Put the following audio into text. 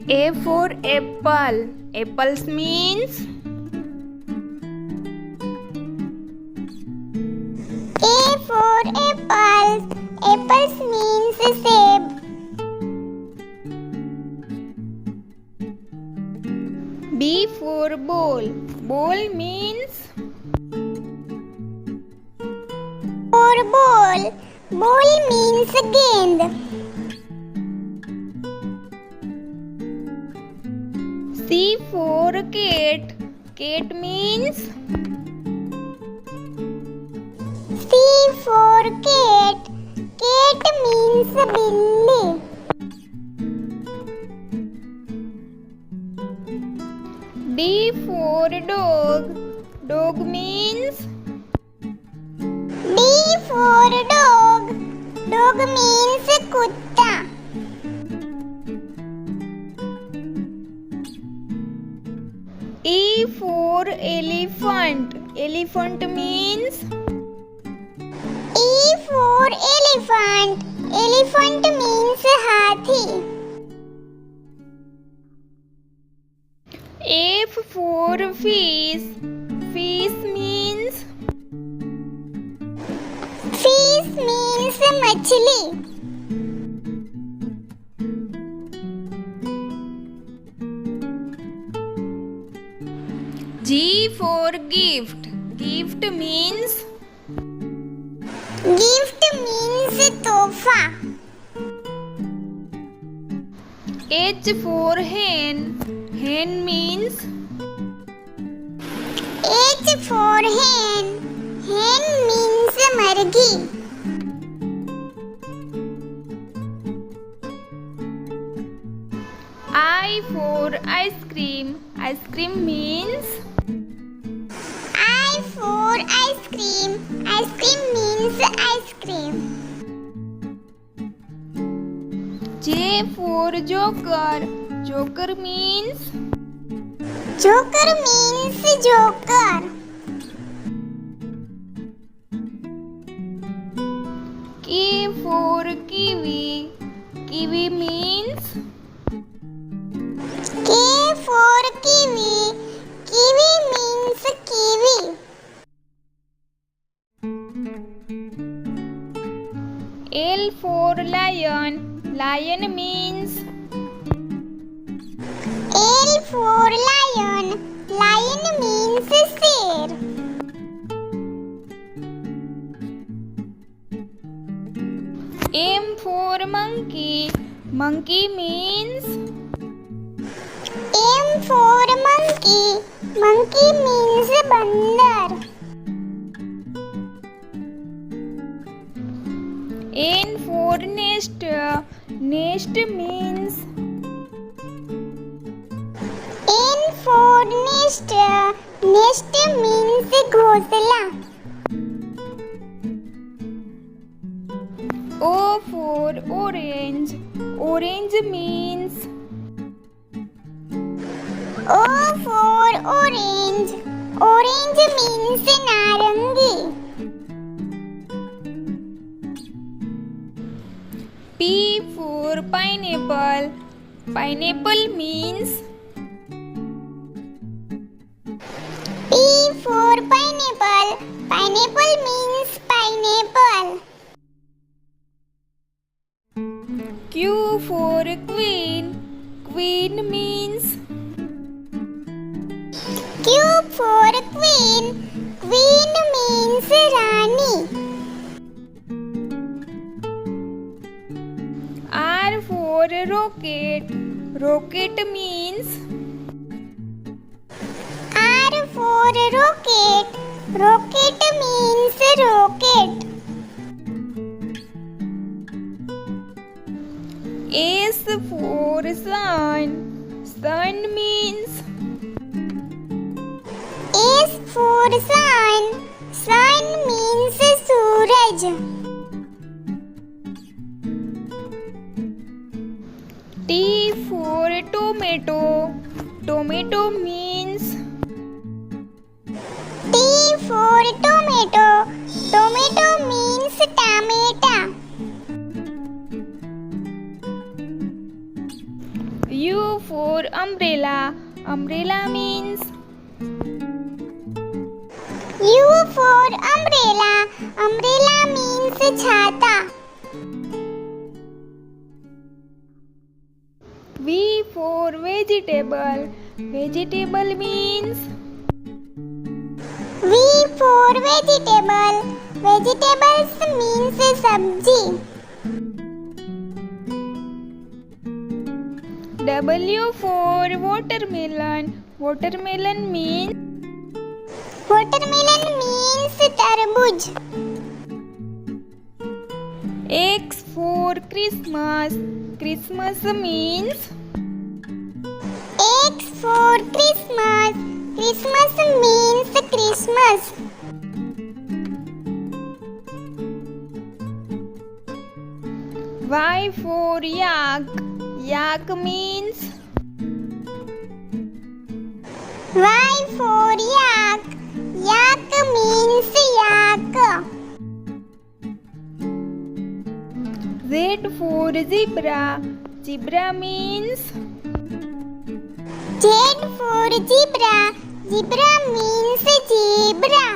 A for apple. Apples means A for apples. Apples means seb. B for ball. Ball means For ball. Ball means gend. C for cat. Cat means C for cat. Cat means billy. D for dog. Dog means D for dog. Dog means kutta. E for elephant. Elephant means E for elephant. Elephant means hathi. F for fish. Fish means Fish means machli. G for gift. Gift means Gift means tofa. H for hen. Hen means H for hen. Hen means margi. I for ice cream. Ice cream means I for ice cream. Ice cream means ice cream. J for joker. Joker means Joker means joker. K for kiwi. Kiwi means K for kiwi. Kiwi means kiwi. L for lion. Lion means L for lion. Lion means sher. M for monkey. Monkey means M for monkey. Monkey means bandar. N for nest. Nest means N for nest. Nest means ghosla. O for orange. Orange means O for orange. Orange means narangi. P for pineapple. Pineapple means P for pineapple. Pineapple means pineapple. Q for queen. Queen means Q for queen. Queen means rani. R for rocket. Rocket means R for rocket. Rocket means rocket. S for sun. Sun means S for sun. Sun means suraj. T for tomato. Tomato means T for tomato. Tomato means tomato. U for umbrella. Umbrella means U for umbrella. Umbrella means छाता. V for vegetable. Vegetable means V for vegetable. Vegetables means sabji. W for watermelon. Watermelon means Watermelon means तरबूज. X for Christmas. Christmas means X for Christmas. Christmas means Christmas. Y for yak. Yak means Y for yak. Yak means yak. Z for zebra. Zebra means Z for zebra. Zebra means zebra.